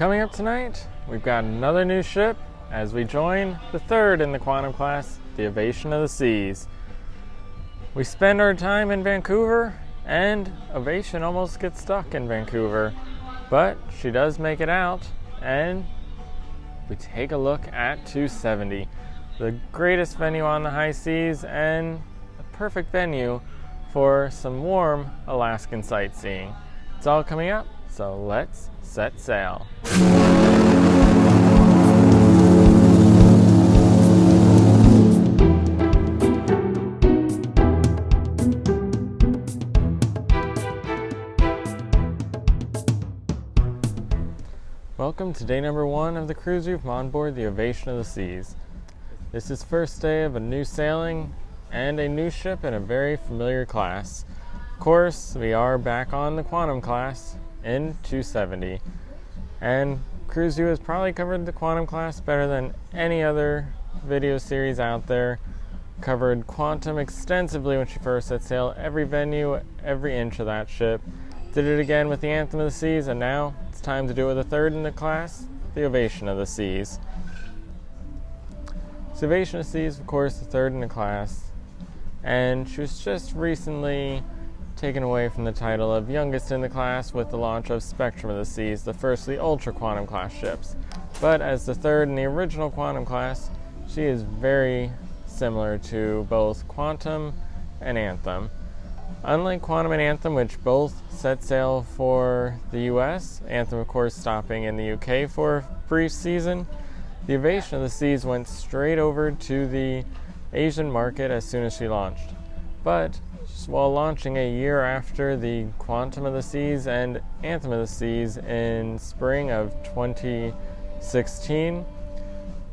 Coming up tonight, we've got another new ship as we join the third in the Quantum class, the Ovation of the Seas. We spend our time in Vancouver, and Ovation almost gets stuck in Vancouver, but she does make it out, and we take a look at 270, the greatest venue on the high seas and a perfect venue for some warm Alaskan sightseeing. It's all coming up, so let's set sail. Welcome to day number 1 of the cruise view from on board the Ovation of the Seas. This is first day of a new sailing and a new ship in a very familiar class. Of course, we are back on the Quantum class in 270. And CruiseView has probably covered the Quantum class better than any other video series out there. Covered Quantum extensively when she first set sail, every venue, every inch of that ship. Did it again with the Anthem of the Seas, and now it's time to do it with the third in the class, the Ovation of the Seas. So Ovation of the Seas, of course, the third in the class, and she was just recently taken away from the title of youngest in the class with the launch of Spectrum of the Seas, the first of the Ultra Quantum class ships. But as the third in the original Quantum class, she is very similar to both Quantum and Anthem. Unlike Quantum and Anthem, which both set sail for the US, Anthem of course stopping in the UK for a brief season, the Ovation of the Seas went straight over to the Asian market as soon as she launched. But while launching a year after the Quantum of the Seas and Anthem of the Seas in spring of 2016,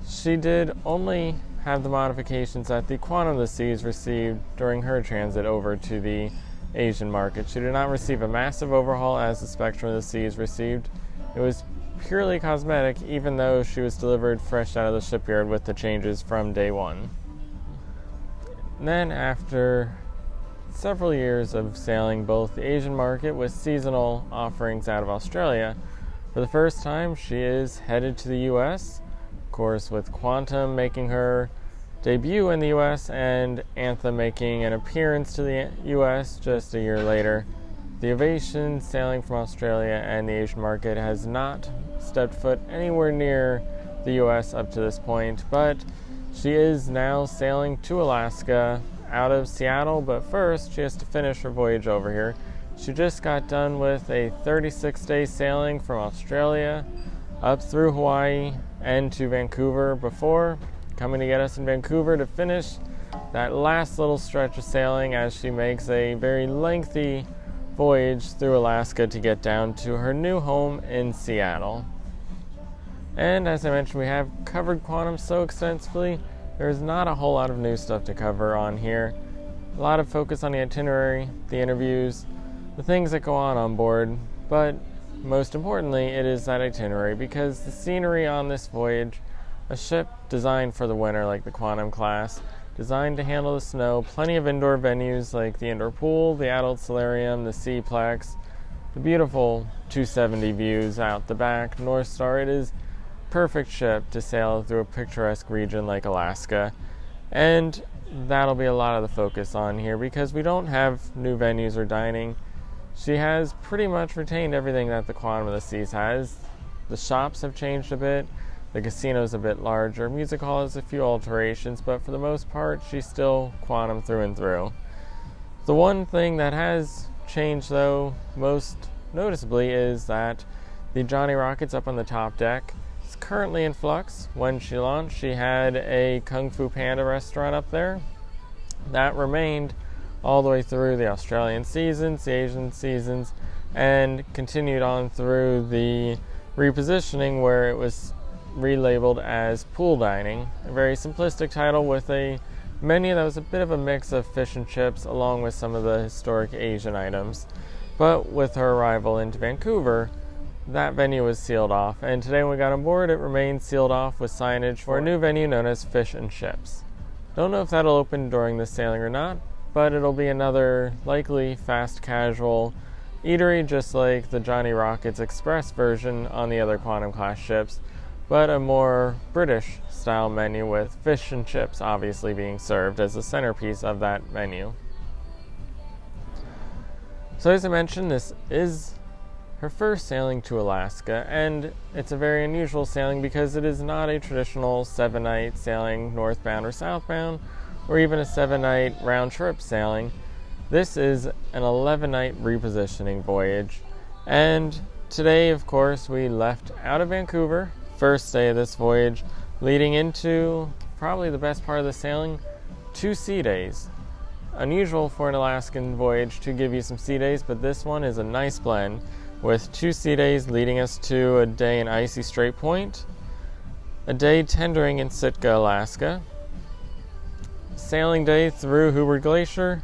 she did only have the modifications that the Quantum of the Seas received during her transit over to the Asian market. She did not receive a massive overhaul as the Spectrum of the Seas received. It was purely cosmetic, even though she was delivered fresh out of the shipyard with the changes from day one. And then after several years of sailing both the Asian market with seasonal offerings out of Australia, for the first time she is headed to the US, of course with Quantum making her debut in the US and Anthem making an appearance to the US just a year later. The Ovation, sailing from Australia and the Asian market, has not stepped foot anywhere near the US up to this point, but she is now sailing to Alaska out of Seattle, but first she has to finish her voyage over here. She just got done with a 36-day sailing from Australia up through Hawaii and to Vancouver before coming to get us in Vancouver to finish that last little stretch of sailing as she makes a very lengthy voyage through Alaska to get down to her new home in Seattle. And as I mentioned, we have covered Quantum so extensively, there's not a whole lot of new stuff to cover on here. A lot of focus on the itinerary, the interviews, the things that go on board, but most importantly, it is that itinerary, because the scenery on this voyage, a ship designed for the winter like the Quantum class, designed to handle the snow, plenty of indoor venues like the indoor pool, the adult solarium, the Seaplex, the beautiful 270 views out the back, North Star. It is perfect ship to sail through a picturesque region like Alaska, and that'll be a lot of the focus on here because we don't have new venues or dining. She has pretty much retained everything that the Quantum of the Seas has. The shops have changed a bit, the casino's a bit larger, music hall has a few alterations, but for the most part she's still Quantum through and through. The one thing that has changed though most noticeably is that the Johnny Rockets up on the top deck currently in flux. When she launched, she had a Kung Fu Panda restaurant up there. That remained all the way through the Australian seasons, the Asian seasons, and continued on through the repositioning where it was relabeled as Pool Dining. A very simplistic title with a menu that was a bit of a mix of fish and chips along with some of the historic Asian items. But with her arrival into Vancouver, that venue was sealed off, and today when we got on board, it remained sealed off with signage for a new venue known as Fish and Chips. Don't know if that'll open during this sailing or not, but it'll be another likely fast casual eatery, just like the Johnny Rockets Express version on the other Quantum class ships, but a more British style menu with fish and chips obviously being served as the centerpiece of that menu. So as I mentioned, this is her first sailing to Alaska, and it's a very unusual sailing because it is not a traditional 7-night sailing northbound or southbound, or even a 7-night round-trip sailing. This is an 11-night repositioning voyage, and today, of course, we left out of Vancouver, first day of this voyage, leading into probably the best part of the sailing, 2 sea days. Unusual for an Alaskan voyage to give you some sea days, but this one is a nice blend, with 2 sea days leading us to a day in icy Strait Point, a day tendering in Sitka, Alaska, sailing day through Hoover Glacier,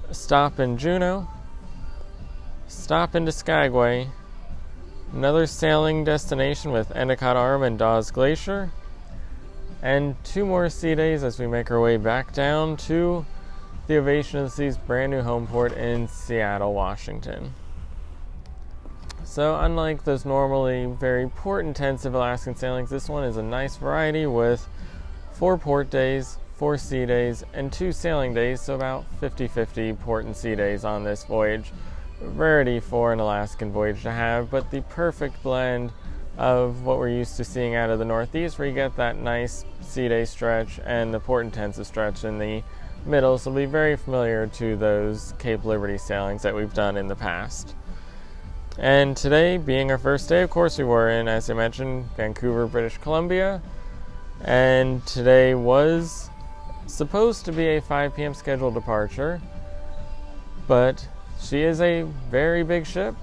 a stop in Juneau, stop into Skagway, another sailing destination with Endicott Arm and Dawes Glacier, and 2 more sea days as we make our way back down to the Ovation of the Sea's brand new home port in Seattle, Washington. So unlike those normally very port-intensive Alaskan sailings, this one is a nice variety with 4 port days, 4 sea days, and 2 sailing days, so about 50-50 port and sea days on this voyage. Rarity for an Alaskan voyage to have, but the perfect blend of what we're used to seeing out of the Northeast, where you get that nice sea day stretch and the port-intensive stretch in the middle, so it'll be very familiar to those Cape Liberty sailings that we've done in the past. And today, being our first day, of course, we were in, as I mentioned, Vancouver, British Columbia. And today was supposed to be a 5 p.m. scheduled departure. But she is a very big ship,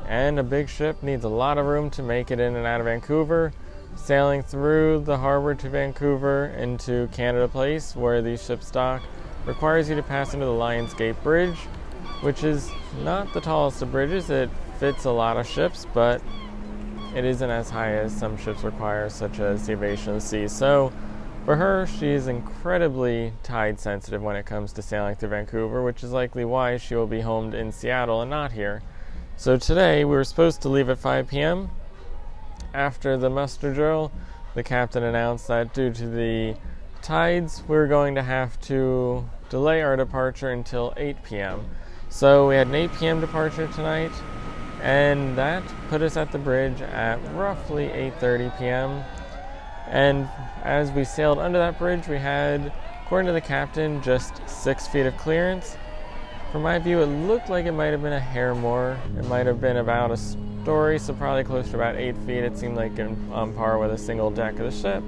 and a big ship needs a lot of room to make it in and out of Vancouver. Sailing through the harbor to Vancouver into Canada Place, where the ships dock, requires you to pass into the Lions Gate Bridge, which is not the tallest of bridges. It fits a lot of ships, but it isn't as high as some ships require, such as the Ovation of the Seas. So for her, she is incredibly tide sensitive when it comes to sailing through Vancouver, which is likely why she will be homed in Seattle and not here. So today we were supposed to leave at 5 p.m. After the muster drill, the captain announced that due to the tides, we're going to have to delay our departure until 8 p.m. So we had an 8 p.m. departure tonight, and that put us at the bridge at roughly 8:30 p.m. And as we sailed under that bridge, we had, according to the captain, just 6 feet of clearance. From my view, it looked like it might have been a hair more. It might have been about a story, so probably close to about 8 feet. It seemed like on par with a single deck of the ship.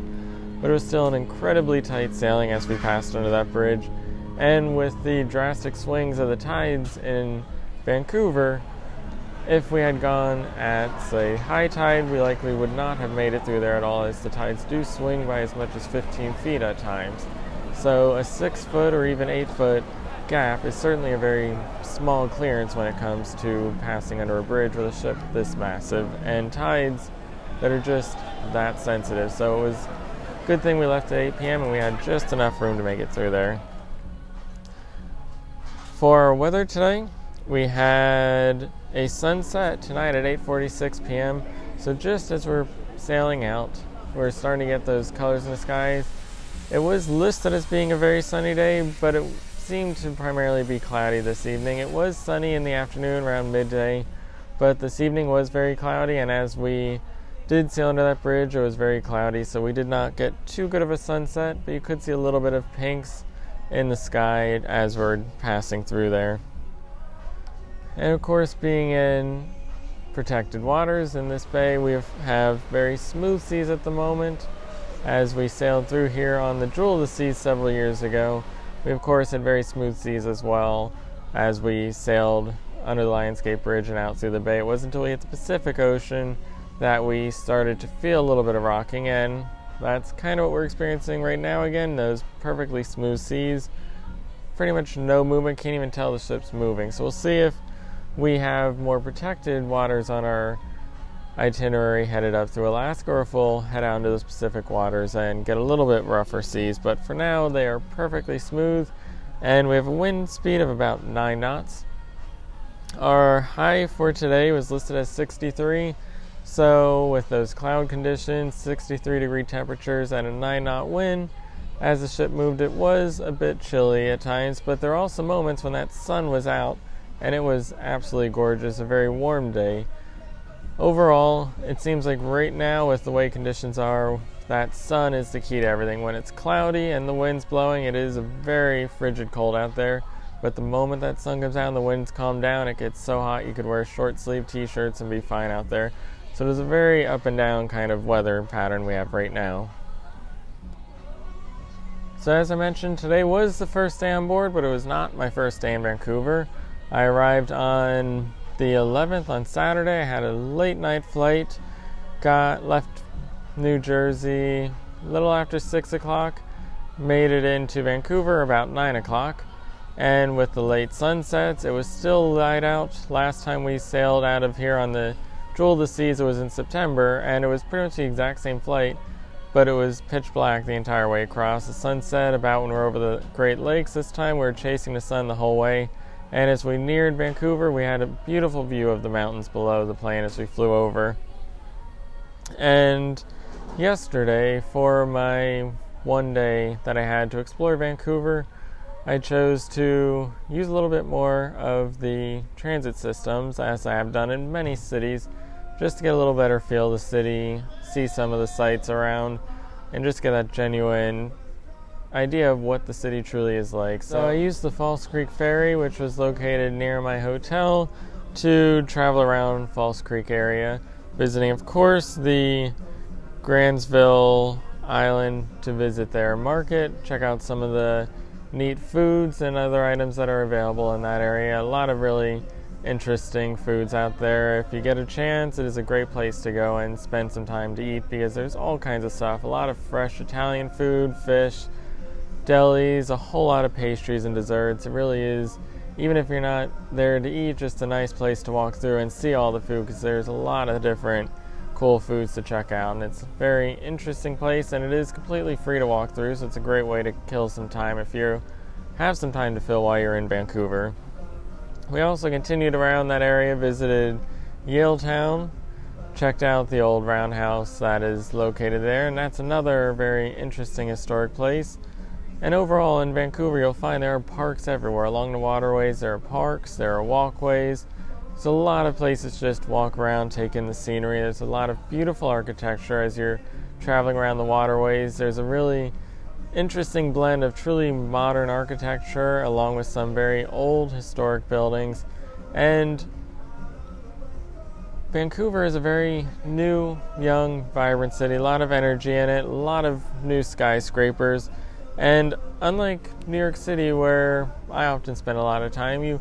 But it was still an incredibly tight sailing as we passed under that bridge. And with the drastic swings of the tides in Vancouver, if we had gone at, say, high tide, we likely would not have made it through there at all, as the tides do swing by as much as 15 feet at times. So a 6-foot or even 8-foot gap is certainly a very small clearance when it comes to passing under a bridge with a ship this massive, and tides that are just that sensitive. So it was a good thing we left at 8 p.m. and we had just enough room to make it through there. For our weather today, we had a sunset tonight at 8:46 p.m. So just as we're sailing out, we're starting to get those colors in the skies. It was listed as being a very sunny day, but it seemed to primarily be cloudy this evening. It was sunny in the afternoon around midday, but this evening was very cloudy, and as we did sail under that bridge, it was very cloudy, so we did not get too good of a sunset, but you could see a little bit of pinks in the sky as we're passing through there. And of course, being in protected waters in this bay, we have very smooth seas at the moment. As we sailed through here on the Jewel of the Seas several years ago, we of course had very smooth seas as well as we sailed under the Lions Gate Bridge and out through the bay. It wasn't until we hit the Pacific Ocean that we started to feel a little bit of rocking, and that's kind of what we're experiencing right now again, those perfectly smooth seas. Pretty much no movement, can't even tell the ship's moving. So we'll see if we have more protected waters on our itinerary headed up through Alaska, or if we'll head out into those Pacific waters and get a little bit rougher seas. But for now, they are perfectly smooth, and we have a wind speed of about 9 knots. Our high for today was listed as 63, so with those cloud conditions, 63-degree temperatures and a 9-knot wind, as the ship moved it was a bit chilly at times, but there are also moments when that sun was out and it was absolutely gorgeous, a very warm day. Overall, it seems like right now with the way conditions are, that sun is the key to everything. When it's cloudy and the wind's blowing, it is a very frigid cold out there. But the moment that sun comes out and the winds calm down, it gets so hot you could wear short sleeve t-shirts and be fine out there. So it is a very up and down kind of weather pattern we have right now. So as I mentioned, today was the first day on board, but it was not my first day in Vancouver. I arrived on the 11th on Saturday. I had a late night flight, left New Jersey a little after 6 o'clock, made it into Vancouver about 9 o'clock. And with the late sunsets, it was still light out. Last time we sailed out of here on the Jewel of the Seas, it was in September, and it was pretty much the exact same flight, but it was pitch black the entire way across. The sun set about when we were over the Great Lakes. This time we were chasing the sun the whole way, and as we neared Vancouver, we had a beautiful view of the mountains below the plane as we flew over. And yesterday, for my one day that I had to explore Vancouver, I chose to use a little bit more of the transit systems, as I have done in many cities, just to get a little better feel of the city, see some of the sights around, and just get that genuine idea of what the city truly is like. So I used the False Creek Ferry, which was located near my hotel, to travel around False Creek area, visiting, of course, the Grantsville Island to visit their market, check out some of the neat foods and other items that are available in that area. A lot of really interesting foods out there. If you get a chance, it is a great place to go and spend some time to eat because there's all kinds of stuff. A lot of fresh Italian food, fish, delis, a whole lot of pastries and desserts. It really is, even if you're not there to eat, just a nice place to walk through and see all the food because there's a lot of different cool foods to check out, and it's a very interesting place, and it is completely free to walk through, so it's a great way to kill some time if you have some time to fill while you're in Vancouver. We also continued around that area, visited Yaletown, checked out the old roundhouse that is located there, and that's another very interesting historic place. And overall in Vancouver, you'll find there are parks everywhere. Along the waterways, there are parks, there are walkways. There's a lot of places to just walk around, take in the scenery. There's a lot of beautiful architecture as you're traveling around the waterways. There's a really interesting blend of truly modern architecture along with some very old historic buildings. And Vancouver is a very new, young, vibrant city. A lot of energy in it, a lot of new skyscrapers. And unlike New York City, where I often spend a lot of time, you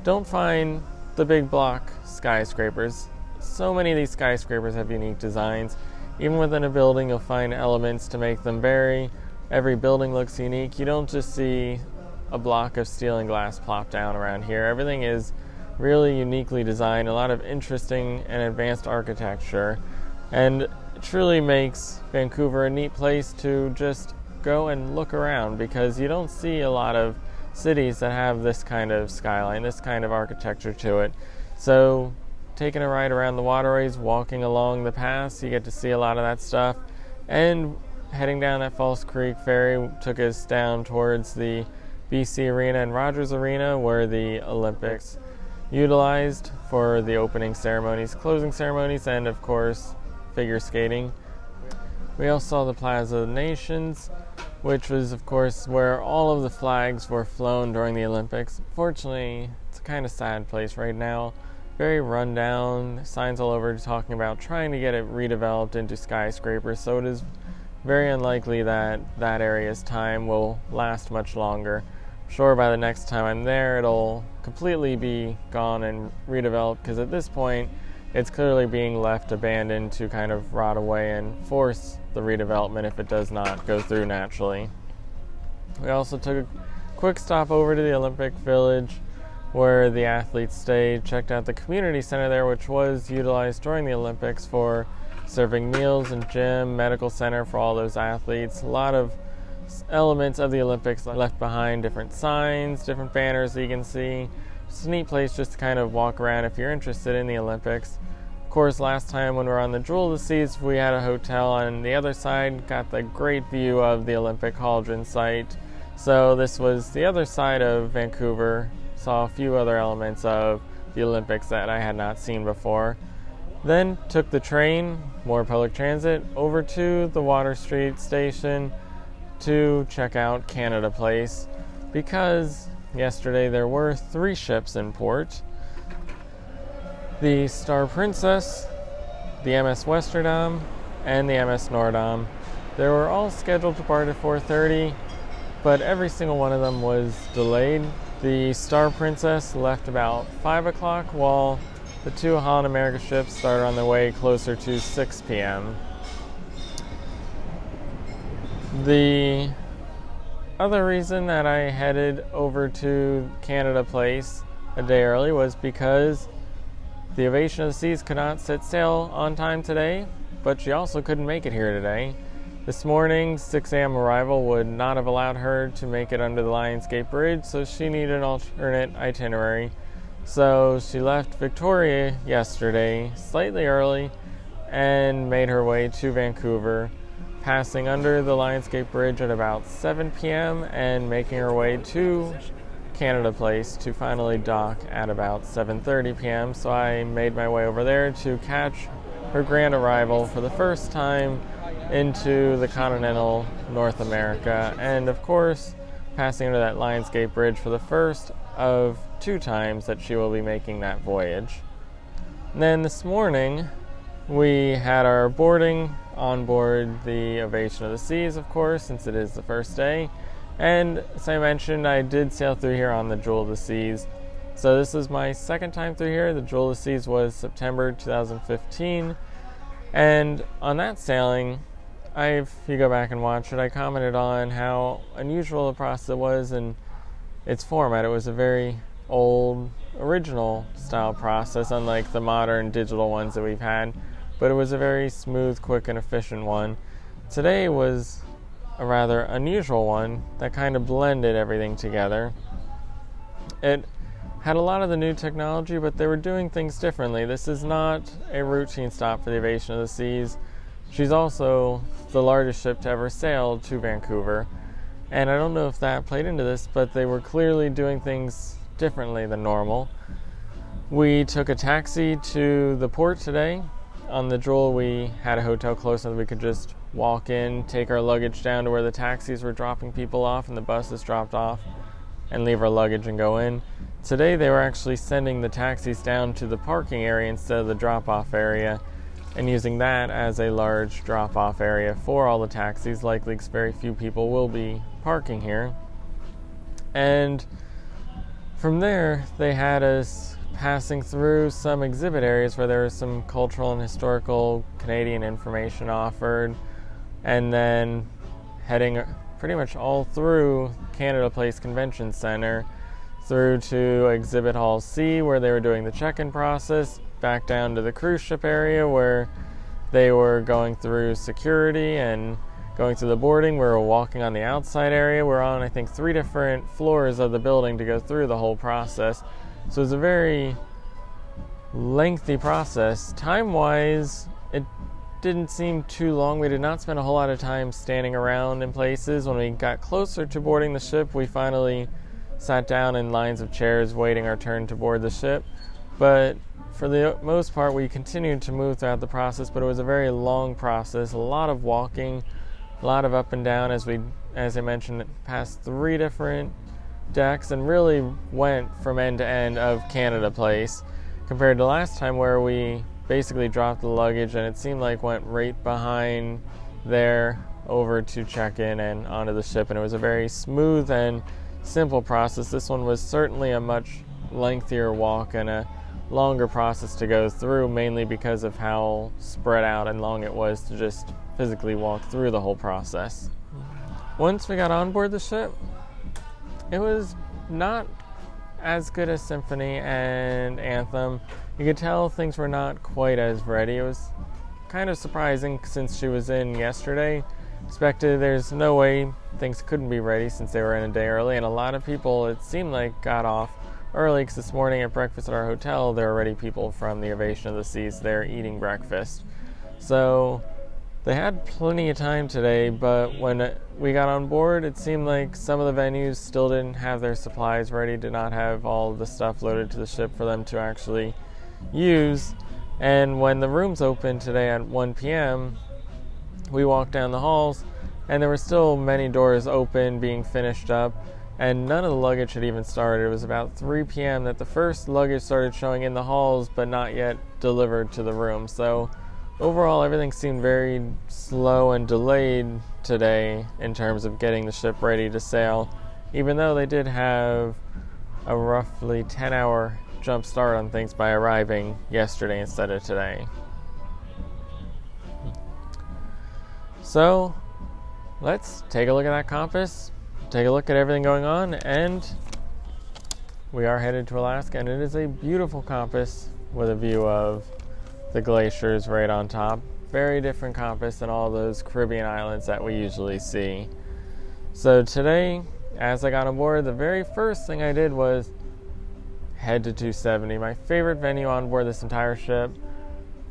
don't find the big block skyscrapers. So many of these skyscrapers have unique designs. Even within a building, you'll find elements to make them vary. Every building looks unique. You don't just see a block of steel and glass plopped down around here. Everything is really uniquely designed, a lot of interesting and advanced architecture, and it truly makes Vancouver a neat place to just go and look around because you don't see a lot of cities that have this kind of skyline, this kind of architecture to it. So taking a ride around the waterways, walking along the paths, you get to see a lot of that stuff. And heading down that False Creek Ferry took us down towards the BC Arena and Rogers Arena, where the Olympics utilized for the opening ceremonies, closing ceremonies, and of course figure skating. We also saw the Plaza of the Nations, which was, of course, where all of the flags were flown during the Olympics. Fortunately, it's a kind of sad place right now. Very run down, signs all over talking about trying to get it redeveloped into skyscrapers, so it is very unlikely that that area's time will last much longer. I'm sure by the next time I'm there, it'll completely be gone and redeveloped, because at this point, it's clearly being left abandoned to kind of rot away and force the redevelopment if it does not go through naturally. We also took a quick stop over to the Olympic Village where the athletes stayed, checked out the community center there, which was utilized during the Olympics for serving meals and gym, medical center for all those athletes. A lot of elements of the Olympics left behind, different signs, different banners that you can see, It's a neat place just to kind of walk around if you're interested in the Olympics. Of course, last time when we were on the Jewel of the Seas, we had a hotel on the other side, got the great view of the Olympic cauldron site. So this was the other side of Vancouver. Saw a few other elements of the Olympics that I had not seen before. Then took the train, more public transit, over to the Water Street station to check out Canada Place, because yesterday there were 3 ships in port. The Star Princess, the MS Westerdam, and the MS Nordam. They were all scheduled to depart at 4:30, but every single one of them was delayed. The Star Princess left about 5 o'clock, while the 2 Holland America ships started on their way closer to 6 p.m. The other reason that I headed over to Canada Place a day early was because the Ovation of the Seas could not set sail on time today, but she also couldn't make it here today. This morning's 6 a.m. arrival would not have allowed her to make it under the Lionsgate Bridge, so she needed an alternate itinerary. So she left Victoria yesterday, slightly early, and made her way to Vancouver, passing under the Lionsgate Bridge at about 7 p.m. and making her way to Canada Place to finally dock at about 7:30 p.m. So I made my way over there to catch her grand arrival for the first time into the continental North America, and of course passing under that Lionsgate Bridge for the first of 2 times that she will be making that voyage. And then this morning we had our boarding on board the Ovation of the Seas, of course, since it is the first day. And as I mentioned, I did sail through here on the Jewel of the Seas. So this is my second time through here. The Jewel of the Seas was September 2015. And on that sailing, if you go back and watch it, I commented on how unusual the process was and its format. It was a very old, original style process, unlike the modern digital ones that we've had. But it was a very smooth, quick, and efficient one. Today was a rather unusual one that kind of blended everything together. It had a lot of the new technology, but they were doing things differently. This is not a routine stop for the Ovation of the Seas. She's also the largest ship to ever sail to Vancouver. And I don't know if that played into this, but they were clearly doing things differently than normal. We took a taxi to the port today. On the Jewel, we had a hotel close enough that we could just walk in, take our luggage down to where the taxis were dropping people off and the buses dropped off, and leave our luggage and go in. Today they were actually sending the taxis down to the parking area instead of the drop-off area, and using that as a large drop-off area for all the taxis, likely because very few people will be parking here. And from there, they had us passing through some exhibit areas where there was some cultural and historical Canadian information offered, and then heading pretty much all through Canada Place Convention Center, through to Exhibit Hall C where they were doing the check-in process, back down to the cruise ship area where they were going through security and going through the boarding. We were walking on the outside area. We're on, I think, 3 different floors of the building to go through the whole process. So it's a very lengthy process. Time-wise, it didn't seem too long. We did not spend a whole lot of time standing around in places. When we got closer to boarding the ship, we finally sat down in lines of chairs waiting our turn to board the ship. But for the most part, we continued to move throughout the process, but it was a very long process, a lot of walking, a lot of up and down as I mentioned, passed 3 different decks and really went from end to end of Canada Place, compared to last time where we basically dropped the luggage and it seemed like went right behind there over to check-in and onto the ship, and it was a very smooth and simple process. This one was certainly a much lengthier walk and a longer process to go through, mainly because of how spread out and long it was to just physically walk through the whole process. Once we got on board the ship, it was not as good as Symphony and Anthem. You could tell things were not quite as ready. It was kind of surprising since she was in yesterday. Expected there's no way things couldn't be ready since they were in a day early, and a lot of people, it seemed like, got off early because this morning at breakfast at our hotel, there were already people from the Ovation of the Seas there eating breakfast. So they had plenty of time today, but when we got on board, it seemed like some of the venues still didn't have their supplies ready, did not have all the stuff loaded to the ship for them to actually use. And when the rooms opened today at 1 p.m., we walked down the halls, and there were still many doors open, being finished up, and none of the luggage had even started. It was about 3 p.m. that the first luggage started showing in the halls, but not yet delivered to the room. So overall, everything seemed very slow and delayed today in terms of getting the ship ready to sail, even though they did have a roughly 10-hour jump start on things by arriving yesterday instead of today. So let's take a look at that compass, take a look at everything going on, and we are headed to Alaska, and it is a beautiful compass with a view of the glaciers right on top. Very different compass than all those Caribbean islands that we usually see. So today, as I got on board, the very first thing I did was head to 270, my favorite venue on board this entire ship,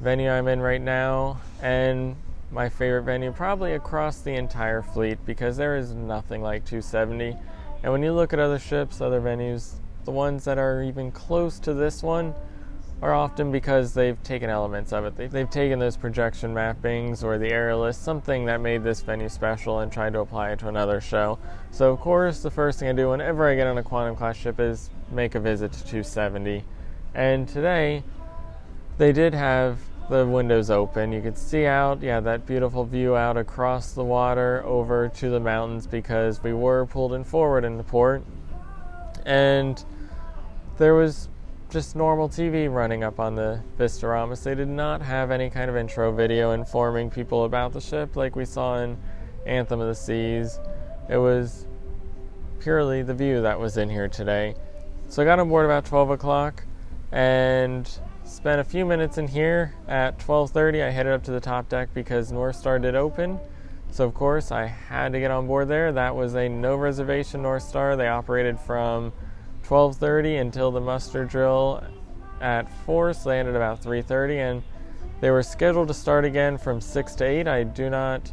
venue I'm in right now, and my favorite venue probably across the entire fleet, because there is nothing like 270. And when you look at other ships, other venues, the ones that are even close to this one are often because they've taken elements of it. They've taken those projection mappings or the aerialist, something that made this venue special, and tried to apply it to another show. So of course, the first thing I do whenever I get on a Quantum class ship is make a visit to 270. And today, they did have the windows open. You could see out, that beautiful view out across the water over to the mountains, because we were pulled in forward in the port. And there was just normal TV running up on the Vistoramas. They did not have any kind of intro video informing people about the ship like we saw in Anthem of the Seas. It was purely the view that was in here today. So I got on board about 12 o'clock and spent a few minutes in here. At 12:30 I headed up to the top deck because North Star did open. So of course I had to get on board there. That was a no reservation North Star. They operated from 12:30 until the muster drill at 4, so they ended about 3:30, and they were scheduled to start again from 6 to 8. I do not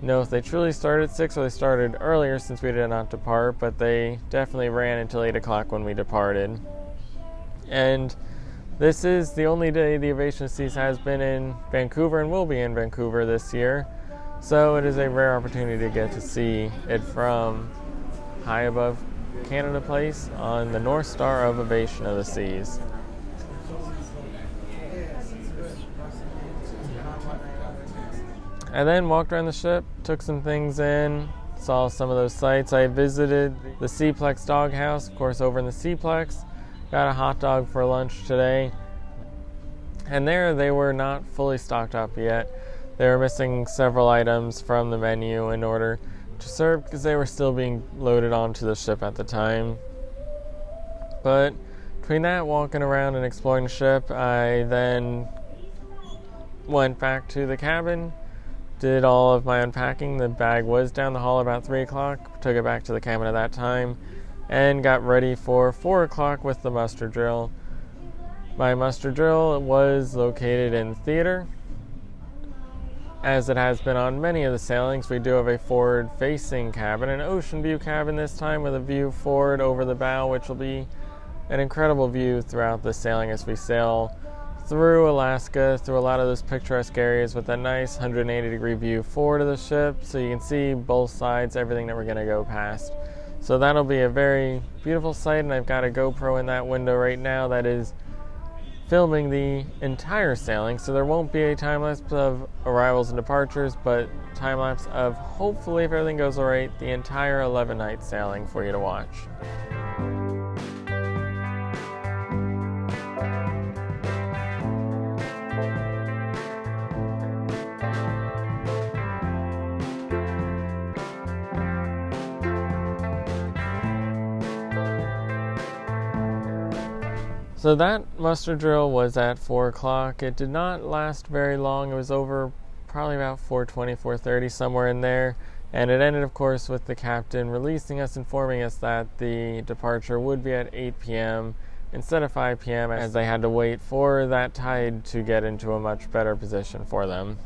know if they truly started at 6 or they started earlier since we did not depart, but they definitely ran until 8 o'clock when we departed. And this is the only day the Ovation Seas has been in Vancouver and will be in Vancouver this year, so it is a rare opportunity to get to see it from high above Canada Place on the North Star of Ovation of the Seas. I then walked around the ship, took some things in, saw some of those sites. I visited the Seaplex Doghouse, of course, over in the Seaplex. Got a hot dog for lunch today. And there they were not fully stocked up yet. They were missing several items from the menu in order to serve because they were still being loaded onto the ship at the time. But between that, walking around and exploring the ship, I then went back to the cabin, did all of my unpacking. The bag was down the hall about 3 o'clock, took it back to the cabin at that time, and got ready for 4 o'clock with the muster drill. My muster drill was located in the theater. As it has been on many of the sailings, we do have a forward-facing cabin, an ocean view cabin this time with a view forward over the bow, which will be an incredible view throughout the sailing as we sail through Alaska, through a lot of those picturesque areas with a nice 180-degree view forward of the ship, so you can see both sides, everything that we're going to go past. So that'll be a very beautiful sight, and I've got a GoPro in that window right now that is filming the entire sailing, so there won't be a time-lapse of arrivals and departures, but time-lapse of, hopefully if everything goes alright, the entire 11-night sailing for you to watch. So that muster drill was at 4 o'clock. It did not last very long. It was over probably about 4:20, 4:30, somewhere in there. And it ended, of course, with the captain releasing us, informing us that the departure would be at 8 p.m. instead of 5 p.m. as they had to wait for that tide to get into a much better position for them.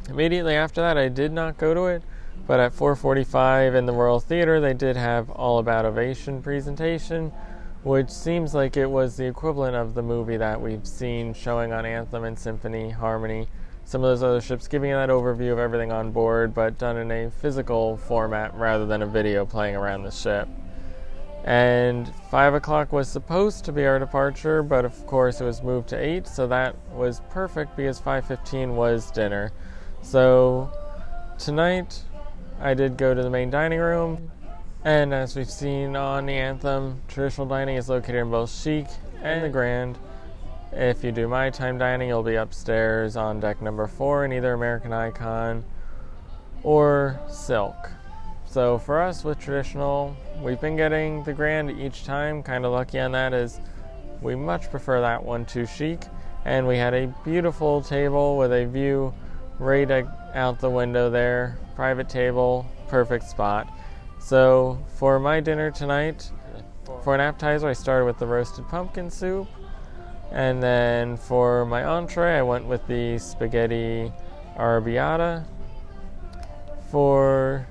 Immediately after that, I did not go to it, but at 4:45 in the Royal Theatre, they did have All About Ovation presentation, which seems like it was the equivalent of the movie that we've seen showing on Anthem and Symphony, Harmony, some of those other ships, giving you that overview of everything on board, but done in a physical format rather than a video playing around the ship. And 5 o'clock was supposed to be our departure, but of course it was moved to 8, so that was perfect because 5:15 was dinner. So tonight I did go to the main dining room, and as we've seen on the Anthem, traditional dining is located in both Chic and the Grand. If you do my time dining, you'll be upstairs on deck number 4 in either American Icon or Silk. So for us with traditional, we've been getting the Grand each time, kind of lucky on that, as we much prefer that one to Chic. And we had a beautiful table with a view right out the window there, private table, perfect spot. So for my dinner tonight, for an appetizer, I started with the roasted pumpkin soup. And then for my entree, I went with the spaghetti arrabbiata. For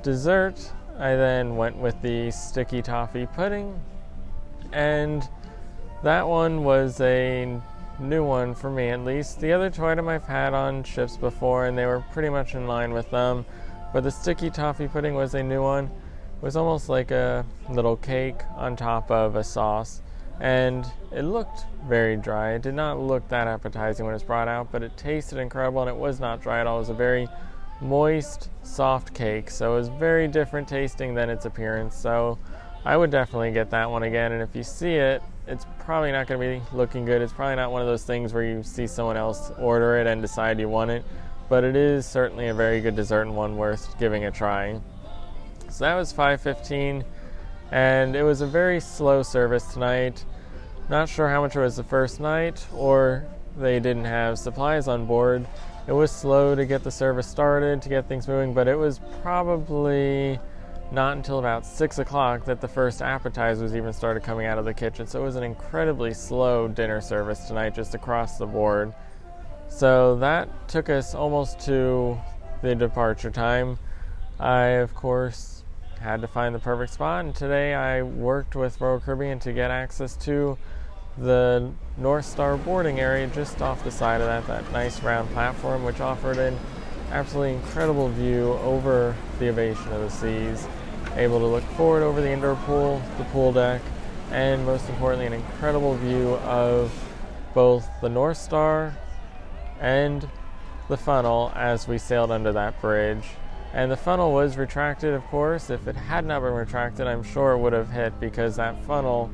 dessert, I then went with the sticky toffee pudding. And that one was a new one for me, at least. The other two items I've had on ships before, and they were pretty much in line with them. But the sticky toffee pudding was a new one. It was almost like a little cake on top of a sauce. And it looked very dry. It did not look that appetizing when it was brought out, but it tasted incredible, and it was not dry at all. It was a very moist, soft cake, so it was very different tasting than its appearance. So I would definitely get that one again, and if you see it, it's probably not going to be looking good. It's probably not one of those things where you see someone else order it and decide you want it, but it is certainly a very good dessert and one worth giving a try. So that was 5:15. And it was a very slow service tonight. Not sure how much it was the first night, or they didn't have supplies on board. It was slow to get the service started, to get things moving, but it was probably not until about 6 o'clock that the first appetizers even started coming out of the kitchen. So it was an incredibly slow dinner service tonight, just across the board. So that took us almost to the departure time. I, of course, had to find the perfect spot, and today I worked with Royal Caribbean to get access to the North Star boarding area just off the side of that nice round platform, which offered an absolutely incredible view over the Ovation of the seas, able to look forward over the indoor pool, the pool deck, and most importantly, an incredible view of both the North Star and the funnel as we sailed under that bridge. And the funnel was retracted, of course. If it had not been retracted, I'm sure it would have hit, because that funnel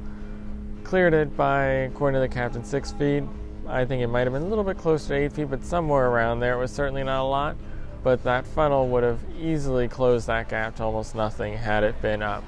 cleared it by, according to the captain, 6 feet. I think it might have been a little bit closer to 8 feet, but somewhere around there. It was certainly not a lot, but that funnel would have easily closed that gap to almost nothing had it been up.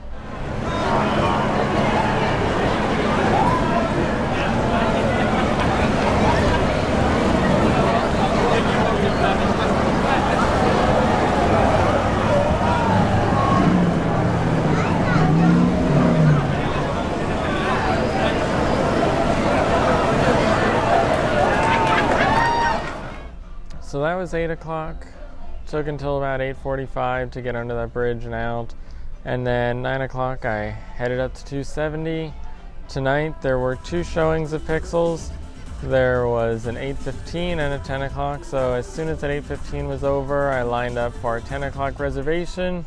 So that was 8 o'clock. Took until about 8:45 to get under that bridge and out. And then 9 o'clock I headed up to 270. Tonight there were 2 showings of Pixels. There was an 8:15 and a 10 o'clock. So as soon as that 8:15 was over, I lined up for our 10 o'clock reservation.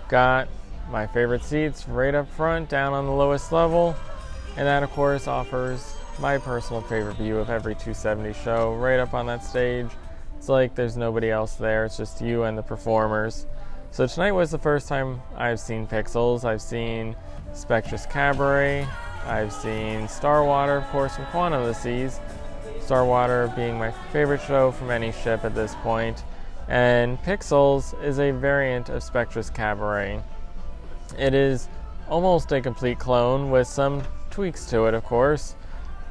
Got my favorite seats right up front, down on the lowest level. And that, of course, offers my personal favorite view of every 270 show, right up on that stage. It's like there's nobody else there, it's just you and the performers. So tonight was the first time I've seen Pixels. I've seen Spectrous Cabaret, I've seen Starwater, of course, from Quantum of the Seas. Starwater being my favorite show from any ship at this point. And Pixels is a variant of Spectrous Cabaret. It is almost a complete clone with some tweaks to it, of course.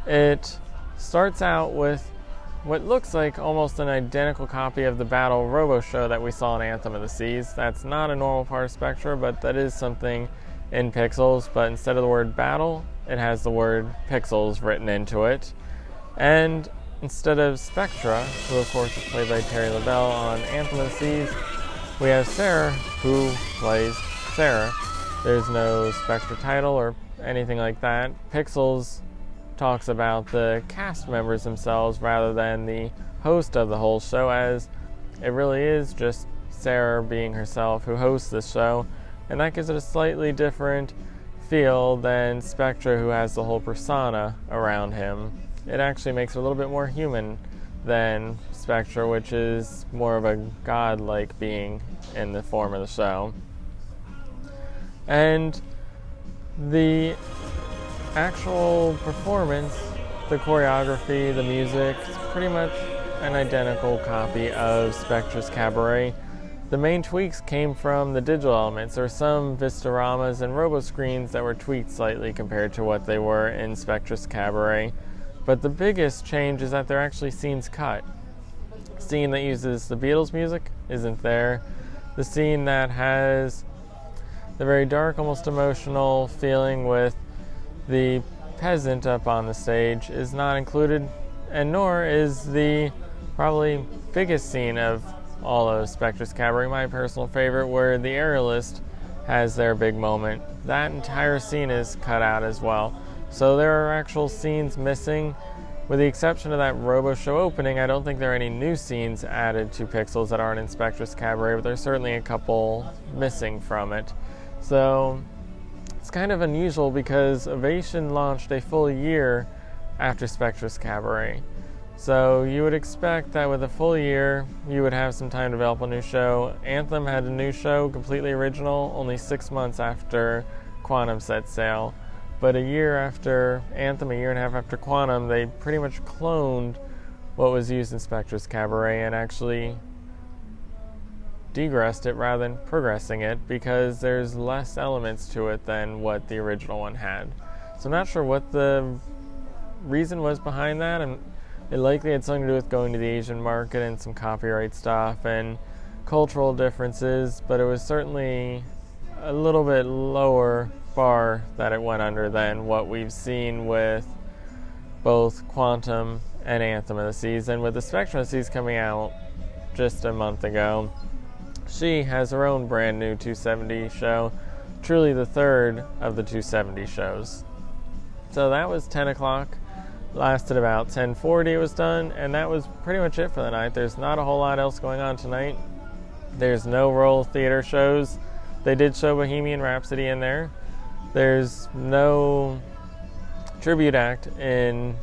It starts out with what looks like almost an identical copy of the Battle Robo show that we saw in Anthem of the Seas. That's not a normal part of Spectra, but that is something in pixels, but instead of the word battle, it has the word pixels written into it. And instead of Spectra, who of course is played by Terry LaBelle on Anthem of the Seas, we have Sarah, who plays Sarah. There's no Spectra title or anything like that. Pixels talks about the cast members themselves rather than the host of the whole show, as it really is just Sarah being herself who hosts the show, and that gives it a slightly different feel than Spectra, who has the whole persona around him. It actually makes it a little bit more human than Spectra, which is more of a god-like being in the form of the show. And the actual performance, the choreography, the music, it's pretty much an identical copy of Spectra's Cabaret. The main tweaks came from the digital elements. There were some Vistaromas and robo-screens that were tweaked slightly compared to what they were in Spectra's Cabaret. But the biggest change is that they're actually scenes cut. The scene that uses the Beatles music isn't there. The scene that has the very dark, almost emotional feeling with the peasant up on the stage is not included, and nor is the probably biggest scene of all of Spectra's Cabaret, my personal favorite, where the aerialist has their big moment. That entire scene is cut out as well. So there are actual scenes missing. With the exception of that Robo Show opening, I don't think there are any new scenes added to Pixels that aren't in Spectra's Cabaret, but there's certainly a couple missing from it. So it's kind of unusual because Ovation launched a full year after Spectra's Cabaret. So you would expect that with a full year, you would have some time to develop a new show. Anthem had a new show, completely original, only 6 months after Quantum set sail. But a year after Anthem, a year and a half after Quantum, they pretty much cloned what was used in Spectra's Cabaret and actually degressed it rather than progressing it, because there's less elements to it than what the original one had. So I'm not sure what the reason was behind that, and it likely had something to do with going to the Asian market and some copyright stuff and cultural differences, but it was certainly a little bit lower bar that it went under than what we've seen with both Quantum and Anthem of the Seas. And with the Spectrum of the Seas coming out just a month ago, she has her own brand new 270 show, truly the third of the 270 shows. So that was 10 o'clock, lasted about 10:40 it was done, and that was pretty much it for the night. There's not a whole lot else going on tonight. There's no Royal Theatre shows. They did show Bohemian Rhapsody in there. There's no tribute act in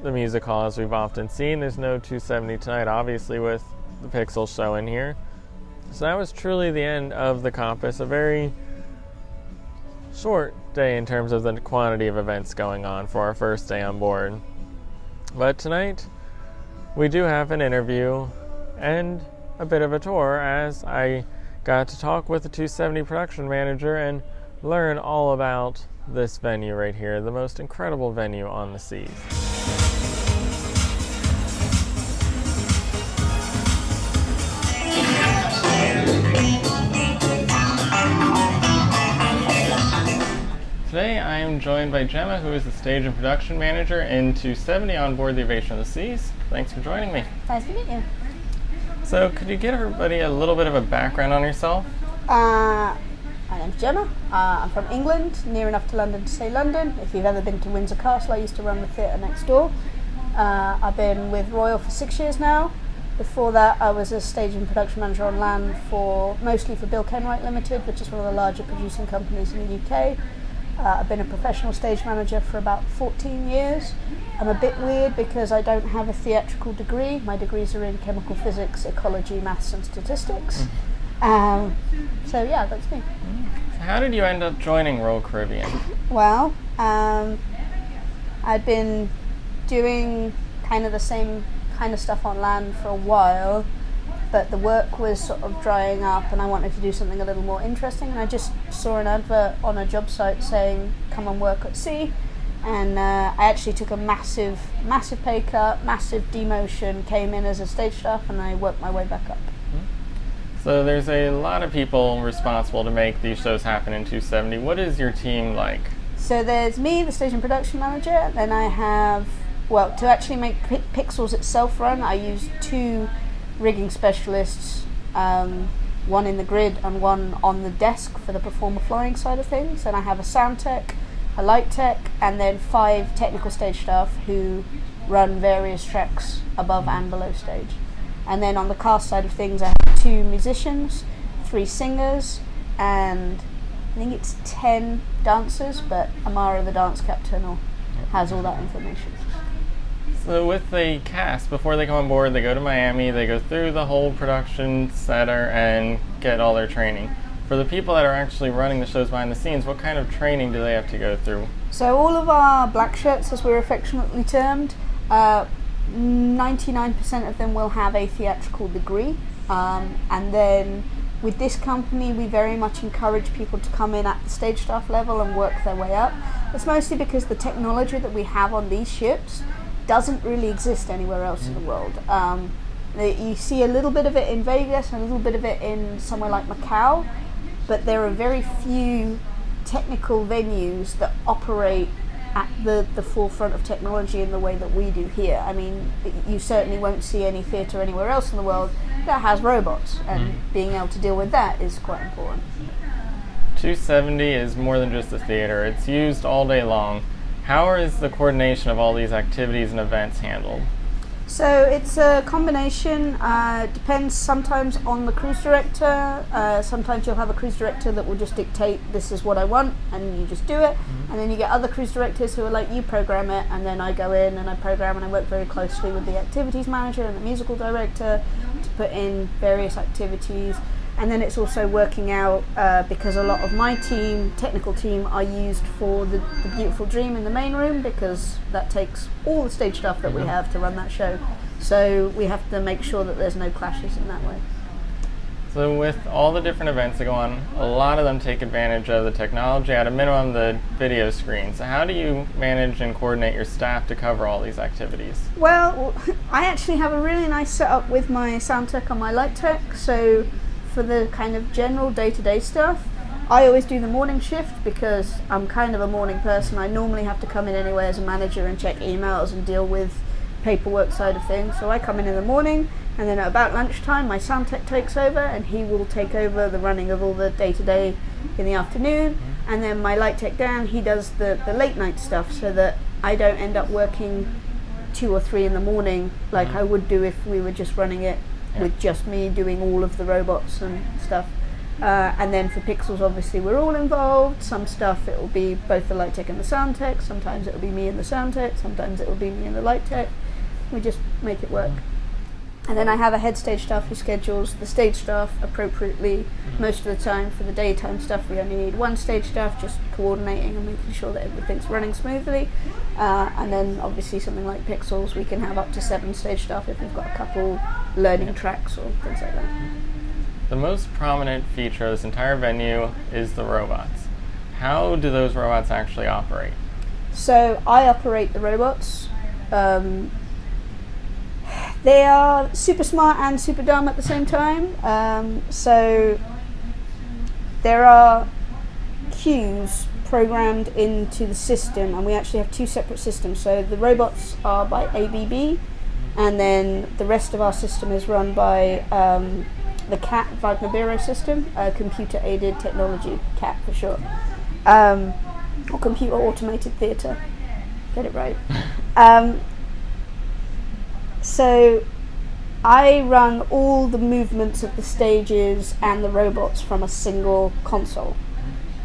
the music hall as we've often seen. There's no 270 tonight, obviously, with the Pixels show in here. So that was truly the end of the Compass, a very short day in terms of the quantity of events going on for our first day on board. But tonight, we do have an interview and a bit of a tour, as I got to talk with the 270 production manager and learn all about this venue right here, the most incredible venue on the seas. Today I am joined by Gemma, who is the stage and production manager in 270 on board the Ovation of the Seas. Thanks for joining me. Nice to meet you. So could you give everybody a little bit of a background on yourself? My name's Gemma. I'm from England, near enough to London to say London. If you've ever been to Windsor Castle, I used to run the theatre next door. I've been with Royal for 6 years now. Before that, I was a stage and production manager on land mostly for Bill Kenwright Limited, which is one of the larger producing companies in the UK. I've been a professional stage manager for about 14 years. I'm a bit weird because I don't have a theatrical degree. My degrees are in chemical physics, ecology, maths and statistics. So yeah, that's me. How did you end up joining Royal Caribbean? Well, I'd been doing kind of the same kind of stuff on land for a while, but the work was sort of drying up and I wanted to do something a little more interesting, and I just saw an advert on a job site saying come and work at sea, and I actually took a massive pay cut, massive demotion, came in as a stage staff, and I worked my way back up. So there's a lot of people responsible to make these shows happen in 270. What is your team like? So there's me, the stage and production manager. Then I have, well, to actually make Pixels itself run, I use 2 rigging specialists, one in the grid and one on the desk for the performer flying side of things. And I have a sound tech, a light tech, and then 5 technical stage staff who run various tracks above and below stage. And then on the cast side of things, I have 2 musicians, 3 singers, and I think it's 10 dancers, but Amara, the dance captain, has all that information. So with the cast, before they come on board, they go to Miami, they go through the whole production center and get all their training. For the people that are actually running the shows behind the scenes, what kind of training do they have to go through? So all of our black shirts, as we're affectionately termed, 99% of them will have a theatrical degree, and then with this company we very much encourage people to come in at the stage staff level and work their way up. It's mostly because the technology that we have on these ships doesn't really exist anywhere else in the world. You see a little bit of it in Vegas and a little bit of it in somewhere like Macau, but there are very few technical venues that operate at the forefront of technology in the way that we do here. I mean, you certainly won't see any theatre anywhere else in the world that has robots, and being able to deal with that is quite important. 270 is more than just a theater. It's used all day long. How is the coordination of all these activities and events handled? So it's a combination, depends sometimes on the cruise director. Sometimes you'll have a cruise director that will just dictate, this is what I want, and you just do it. And then you get other cruise directors who are like, you program it, and then I go in and I program, and I work very closely with the activities manager and the musical director to put in various activities. And then it's also working out, because a lot of my team, technical team, are used for the Beautiful Dream in the main room, because that takes all the stage stuff that we have to run that show. So we have to make sure that there's no clashes in that way. So with all the different events that go on, a lot of them take advantage of the technology, at a minimum the video screen. So how do you manage and coordinate your staff to cover all these activities? Well, I actually have a really nice setup with my sound tech and my light tech. So for the kind of general day-to-day stuff, I always do the morning shift because I'm kind of a morning person. I normally have to come in anyway as a manager and check emails and deal with paperwork side of things. So I come in the morning, and then at about lunchtime my sound tech takes over, and he will take over the running of all the day-to-day in the afternoon. And then my light tech Dan, he does the late night stuff, so that I don't end up working 2 or 3 in the morning like I would do if we were just running it with just me doing all of the robots and stuff. And then for Pixels, obviously we're all involved. Some stuff it will be both the light tech and the sound tech, sometimes it will be me and the sound tech, sometimes it will be me and the light tech. We just make it work. And then I have a head stage staff who schedules the stage staff appropriately. Most of the time for the daytime stuff we only need 1 stage staff, just coordinating and making sure that everything's running smoothly. And then obviously something like Pixels, we can have up to 7 stage staff if we've got a couple learning tracks or things like that. The most prominent feature of this entire venue is the robots. How do those robots actually operate? So I operate the robots. They are super smart and super dumb at the same time. So there are cues programmed into the system, and we actually have 2 separate systems. So the robots are by ABB, and then the rest of our system is run by the CAT Wagner Bureau system, computer aided technology, CAT for short, or computer automated theatre. Get it right. So I run all the movements of the stages and the robots from a single console.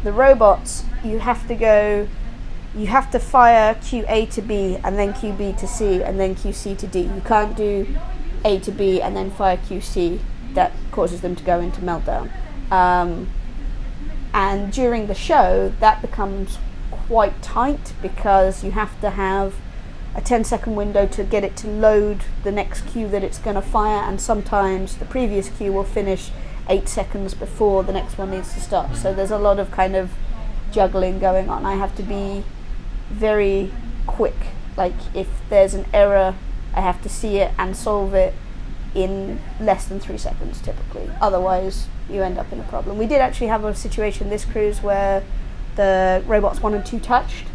The robots, you have to fire Q A to B, and then Q B to C, and then Q C to D. You can't do A to B and then fire Q C. That causes them to go into meltdown. And during the show, that becomes quite tight because you have to have a 10-second window to get it to load the next cue that it's going to fire, and sometimes the previous cue will finish 8 seconds before the next one needs to start. So there's a lot of kind of juggling going on. I have to be very quick. Like if there's an error, I have to see it and solve it in less than 3 seconds typically. Otherwise, you end up in a problem. We did actually have a situation this cruise where the robots 1 and 2 touched,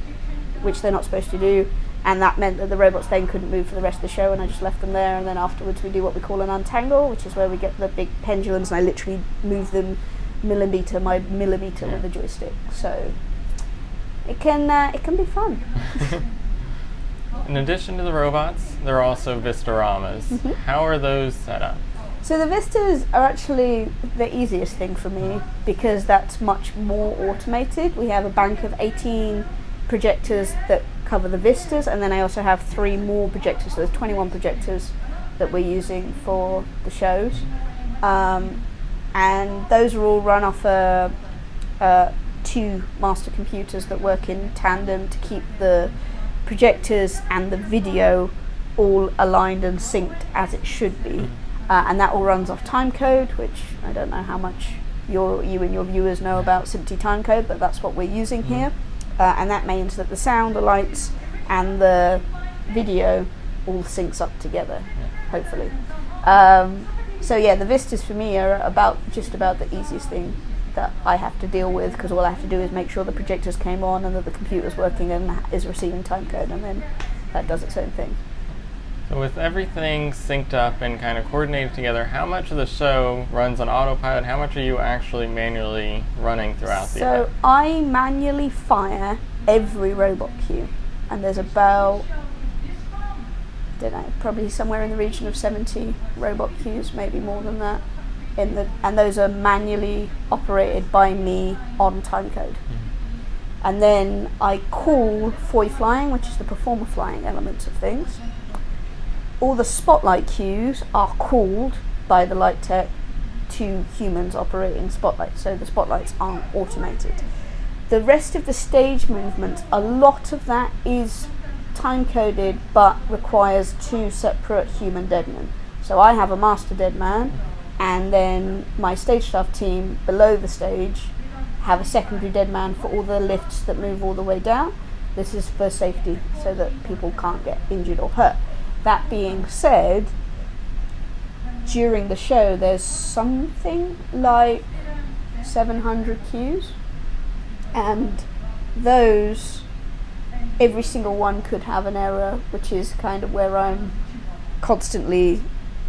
which they're not supposed to do, and that meant that the robots then couldn't move for the rest of the show, and I just left them there. And then afterwards we do what we call an untangle, which is where we get the big pendulums, and I literally move them millimeter by millimeter with the joystick. So it can be fun. In addition to the robots, there are also Vistoramas. Mm-hmm. How are those set up? So the Vistas are actually the easiest thing for me because that's much more automated. We have a bank of 18 projectors that cover the Vistas, and then I also have 3 more projectors, so there's 21 projectors that we're using for the shows. And those are all run off 2 master computers that work in tandem to keep the projectors and the video all aligned and synced as it should be. And that all runs off timecode, which I don't know how much you and your viewers know about SMPTE timecode, but that's what we're using here. And that means that the sound, the lights, and the video all syncs up together, hopefully. So yeah, the Vistas for me are just about the easiest thing that I have to deal with, because all I have to do is make sure the projectors came on and that the computer's working and is receiving timecode, and then that does its own thing. So with everything synced up and kind of coordinated together, how much of the show runs on autopilot? How much are you actually manually running throughout the event? So I manually fire every robot queue, and there's about, I don't know, probably somewhere in the region of 70 robot queues, maybe more than that. And those are manually operated by me on timecode. And then I call FOI flying, which is the performer flying elements of things. All the spotlight queues are called by the light tech to humans operating spotlights, so the spotlights aren't automated. The rest of the stage movements, a lot of that is time-coded but requires 2 separate human deadmen. So I have a master deadman, and then my stage staff team below the stage have a secondary deadman for all the lifts that move all the way down. This is for safety, so that people can't get injured or hurt. That being said, during the show there's something like 700 queues, and those, every single one could have an error, which is kind of where I'm constantly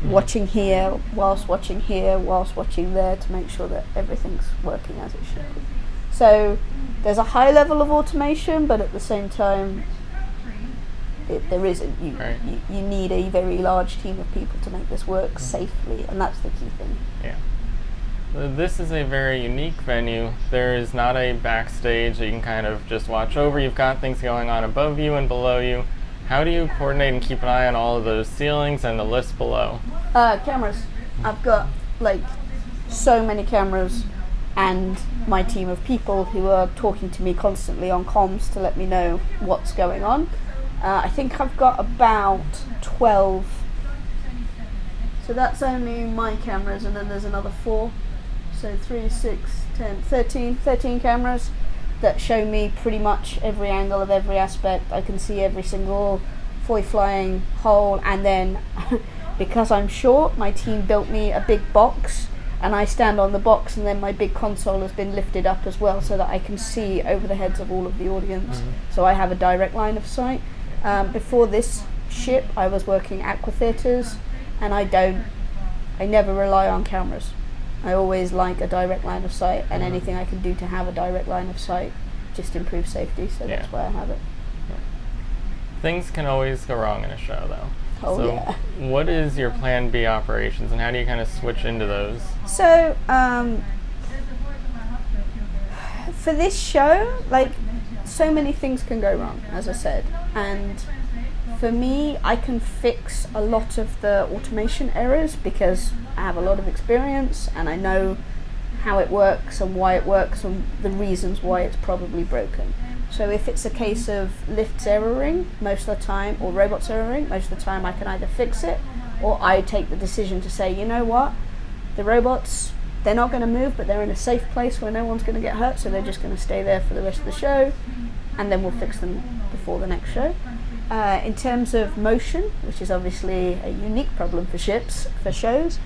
watching here, whilst watching here, whilst watching there, to make sure that everything's working as it should be. So there's a high level of automation, but at the same time there isn't. You need a very large team of people to make this work safely, and that's the key thing. Yeah. This is a very unique venue. There is not a backstage that you can kind of just watch over. You've got things going on above you and below you. How do you coordinate and keep an eye on all of those ceilings and the lifts below? Cameras. I've got like so many cameras, and my team of people who are talking to me constantly on comms to let me know what's going on. I think I've got about 12. So that's only my cameras, and then there's another 4. So 3, 6, 10, 13 cameras that show me pretty much every angle of every aspect. I can see every single FOI flying hole, and then because I'm short, my team built me a big box, and I stand on the box, and then my big console has been lifted up as well so that I can see over the heads of all of the audience. So I have a direct line of sight. Before this ship I was working aqua theatres, and I never rely on cameras. I always like a direct line of sight, and anything I can do to have a direct line of sight just improves safety, so that's why I have it. Things can always go wrong in a show, though. So what is your plan B operations, and how do you kind of switch into those? So for this show, like, so many things can go wrong, as I said, and for me, I can fix a lot of the automation errors because I have a lot of experience and I know how it works and why it works and the reasons why it's probably broken. So if it's a case of lifts erroring most of the time, or robots erroring most of the time, I can either fix it, or I take the decision to say, you know what, the robots, they're not going to move, but they're in a safe place where no one's going to get hurt, so they're just going to stay there for the rest of the show, and then we'll fix them before the next show. In terms of motion, which is obviously a unique problem for ships, for shows,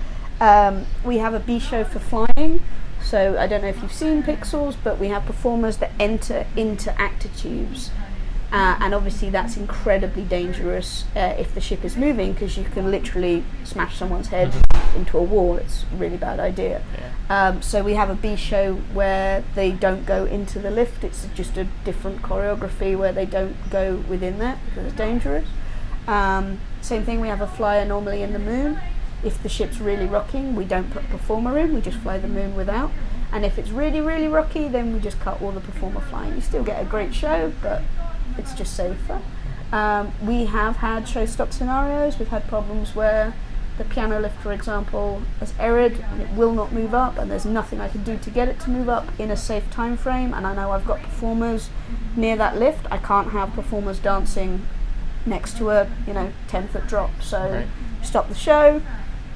we have a B show for flying. So I don't know if you've seen Pixels, but we have performers that enter into actor tubes. And obviously that's incredibly dangerous if the ship is moving, because you can literally smash someone's head into a wall. It's a really bad idea. Yeah. So we have a B show where they don't go into the lift. It's just a different choreography where they don't go within that because it's dangerous. Same thing, we have a flyer normally in the moon. If the ship's really rocking, we don't put a performer in, we just fly the moon without. And if it's really, really rocky, then we just cut all the performer flying. You still get a great show, but it's just safer. We have had show stop scenarios. We've had problems where the piano lift, for example, has errored and it will not move up, and there's nothing I can do to get it to move up in a safe time frame. And I know I've got performers near that lift. I can't have performers dancing next to a 10-foot drop. So stop the show,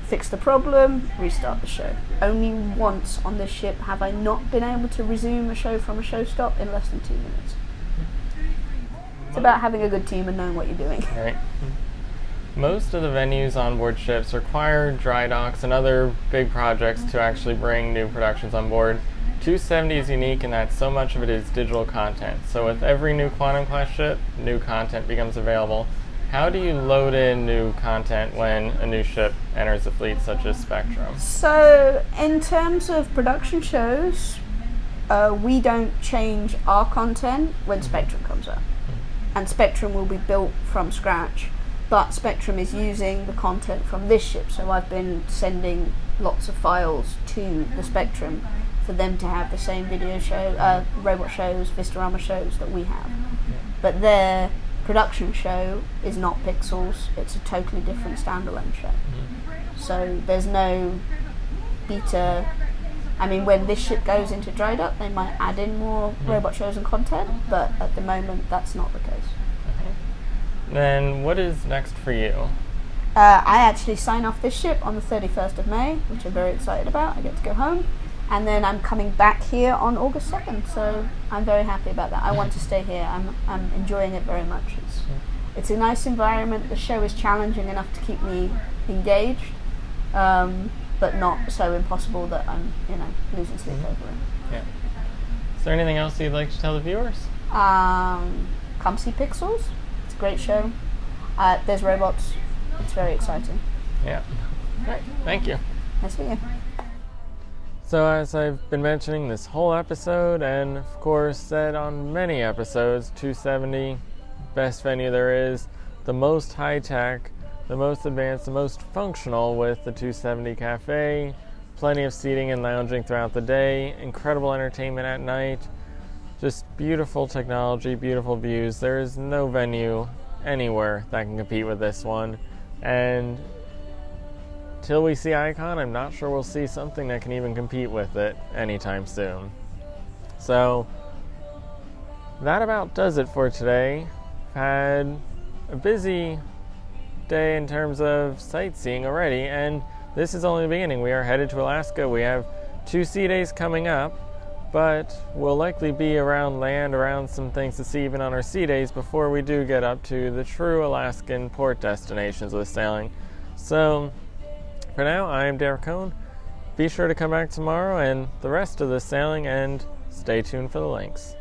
fix the problem, restart the show. Only once on this ship have I not been able to resume a show from a show stop in less than 2 minutes. It's about having a good team and knowing what you're doing. Right. Most of the venues on board ships require dry docks and other big projects to actually bring new productions on board. 270 is unique in that so much of it is digital content. So with every new Quantum class ship, new content becomes available. How do you load in new content when a new ship enters the fleet, such as Spectrum? So in terms of production shows, we don't change our content when Spectrum comes out. And Spectrum will be built from scratch, but Spectrum is using the content from this ship. So I've been sending lots of files to the Spectrum for them to have the same video show, robot shows, Vistarama shows that we have. But their production show is not Pixels, it's a totally different standalone show. So there's no beta. I mean, when this ship goes into dry dock, they might add in more robot shows and content, but at the moment, that's not the case. Okay. Then what is next for you? I actually sign off this ship on the 31st of May, which I'm very excited about. I get to go home. And then I'm coming back here on August 2nd, so I'm very happy about that. I want to stay here. I'm enjoying it very much. It's a nice environment. The show is challenging enough to keep me engaged. But not so impossible that I'm, losing sleep over it. Yeah. Is there anything else you'd like to tell the viewers? Come see Pixels. It's a great show. There's robots. It's very exciting. Yeah. Right. Thank you. Nice to meet you. So as I've been mentioning this whole episode, and of course said on many episodes, 270, best venue there is, the most high-tech, the most advanced, the most functional with the 270 Cafe, plenty of seating and lounging throughout the day, incredible entertainment at night, just beautiful technology, beautiful views. There is no venue anywhere that can compete with this one, and till we see Icon, I'm not sure we'll see something that can even compete with it anytime soon. So that about does it for today. Had a busy day in terms of sightseeing already, and this is only the beginning. We are headed to Alaska. We have 2 sea days coming up, but we'll likely be around land, around some things to see even on our sea days before we do get up to the true Alaskan port destinations with sailing. So for now, I am Derek Cohn. Be sure to come back tomorrow and the rest of the sailing, and stay tuned for the links.